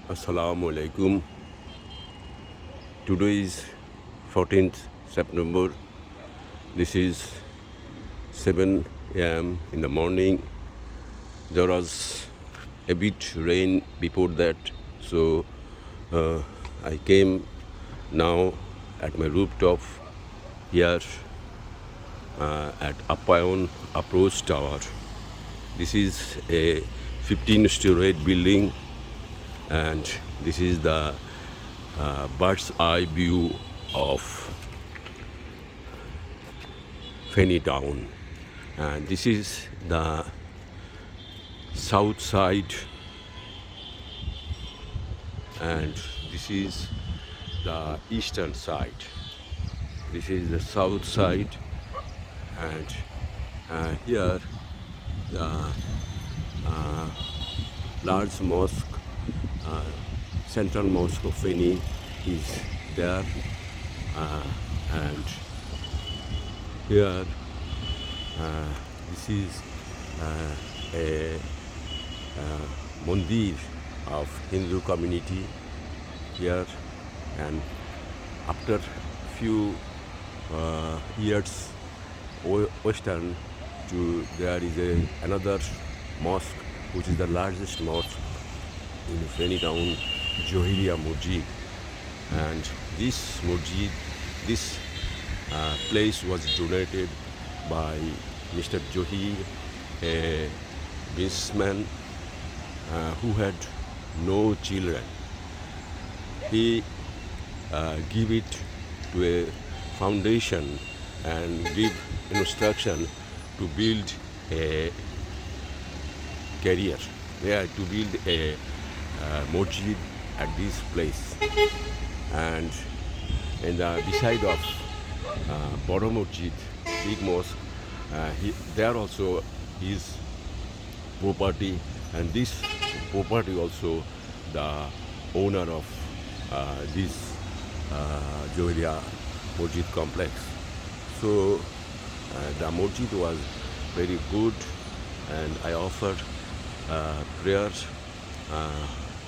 Assalamu alaikum. Today is 14th September. This is 7 a.m. in the morning. There was a bit rain before that, so uh, I came now at my rooftop here at Appayon Approach Tower. This is a 15-story building, and this is the bird's eye view of Feni town. And this is the south side, and this is the eastern side. This is the south side, and here the large mosque, central mosque of Feni is there, and here this is a mandir of Hindu community here, and after few years western to there is another mosque which is the largest mosque in Feni town, Johiria Masjid. And this masjid, this place was donated by Mr. Johir, a businessman who had no children. He gave it to a foundation and give instruction to build a career, to build a masjid at this place. And in the beside of Boro Masjid, big mosque, there also is property, and this property also the owner of this Johiria Masjid complex. So the masjid was very good, and I offered prayers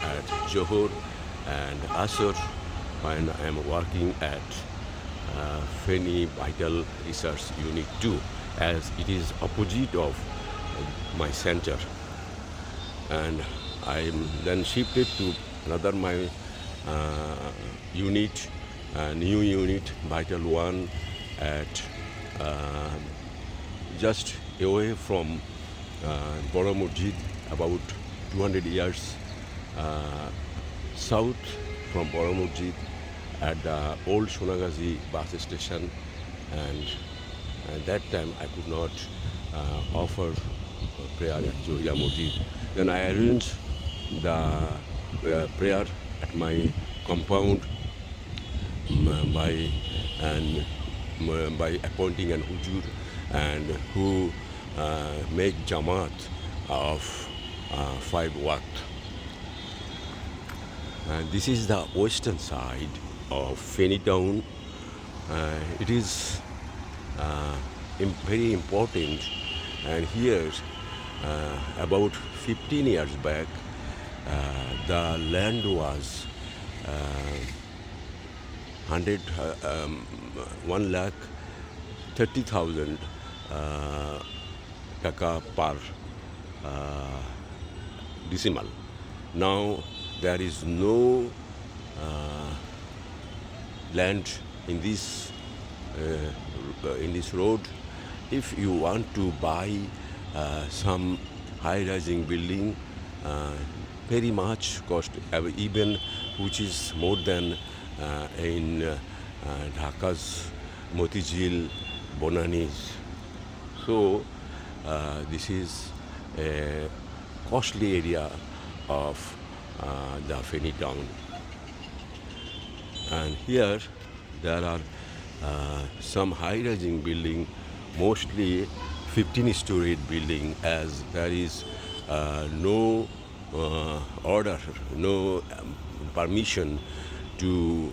at Johor and Asr when I am working at Feni Vital Research Unit 2, as it is opposite of my center. And I am then shifted to another my unit, new unit, Vital 1, at just away from Boro Masjid, about 200 yards south from Boro Masjid, at the old Sonagazi bus station. And at that time I could not offer prayer at Johiria Masjid. Then I arranged the prayer at my compound by appointing an hujur, and who make jamaat of 5 waqt. And this is the western side of Feni town. It is very important, and here about 15 years back the land was 1,30,000 taka per decimal. Now there is no land in this road. If you want to buy some high-rising building, very much cost, even which is more than in Dhaka's Motijil, Bonanis. So this is a costly area of the Feni town. And here there are some high-rising building, mostly 15-story building, as there is no order, no permission to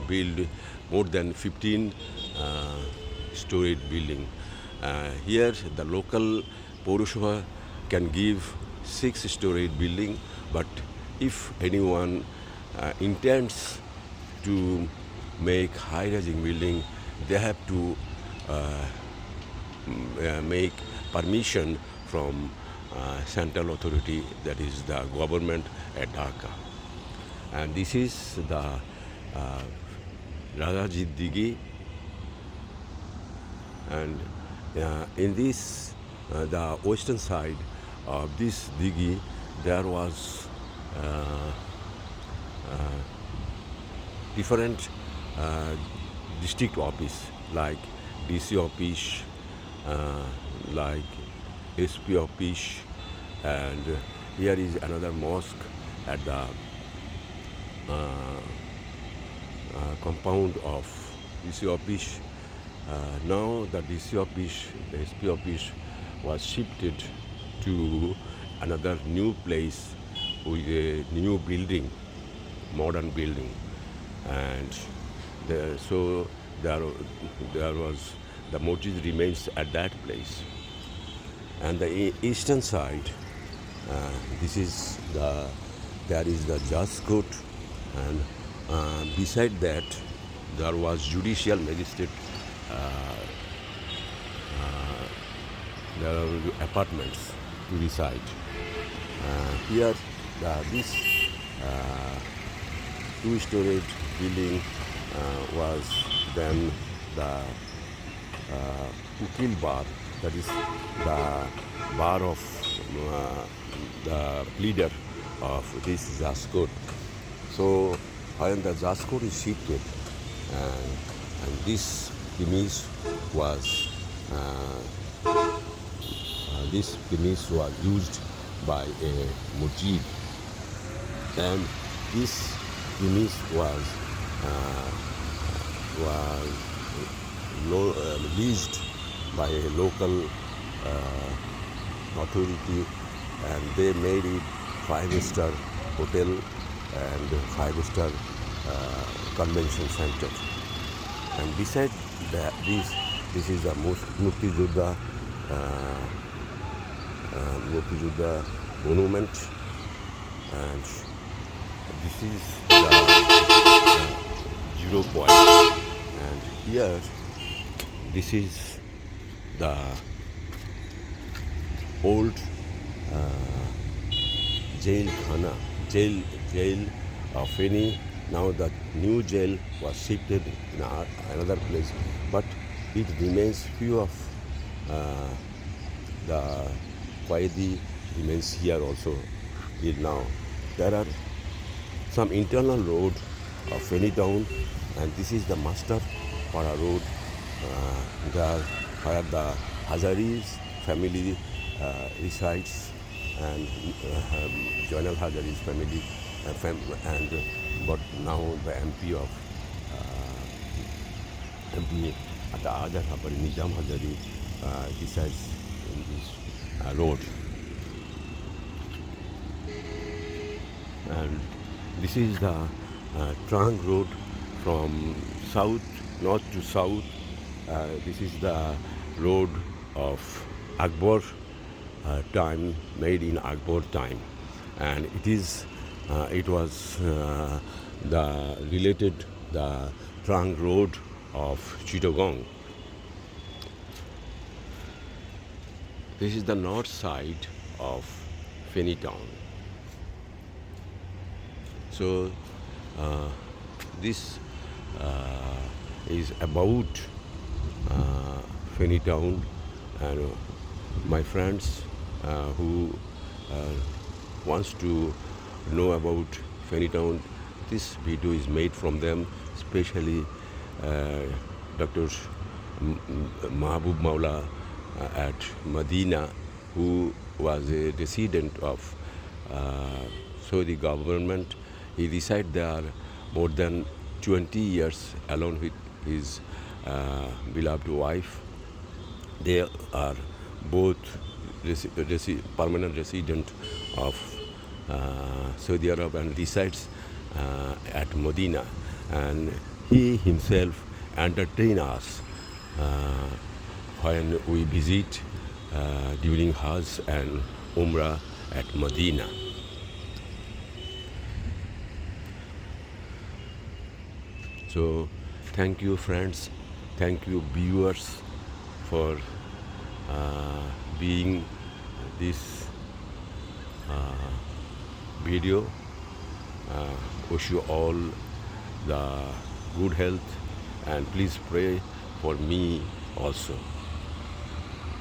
build more than 15 story building. Here the local Purusha can give 6-story building, but if anyone intends to make high-rising building, they have to make permission from central authority, that is the government at Dhaka. And this is the Rajajit Digi, and in this the western side of this digi there was different district office like DC office, like SP office, and here is another mosque at the compound of DC office. Now the DC office, the SP office was shifted to another new place with a new building, modern building, and so there was the masjid remains at that place. And the eastern side, there is the judge court, and beside that there was judicial magistrate. There are apartments to the side. Here, this two-storied building was then the Ukil bar, that is the bar of the leader of this judge court. So when the judge court is shifted, and this premise was used by a masjid, and this premise was leased by a local authority, and they made it 5-star hotel and 5-star convention center. And beside this is the Mukti Juddha monument, and this is the 0 point. And here, this is the old jail of Feni. Now the new jail was shifted in another place, but it remains few of the Qaidi remains here also till now. There are some internal road of Feni town, and this is the Master Para road, where the Hazaris family resides, and Joinal Hazaris family, but now the MP of MP at the Azhar Habari, Nizam Hazari, resides in this road. And this is the trunk road from north to south. This is the road of Akbar time, made in Akbar time, and it was the trunk road of Chittagong. This is the north side of Feni town. So this is about Feni town, and my friends who wants to know about Feni town, this video is made from them, especially Dr. Mahbub Maula at Medina, who was a resident of Saudi government. He resided there more than 20 years along with his beloved wife. They are both permanent resident of Saudi Arabia and resides at Medina. And he himself entertains us when we visit during Hajj and Umrah at Medina. So thank you, friends. Thank you, viewers, for being this video. Wish you all the good health, and please pray for me also.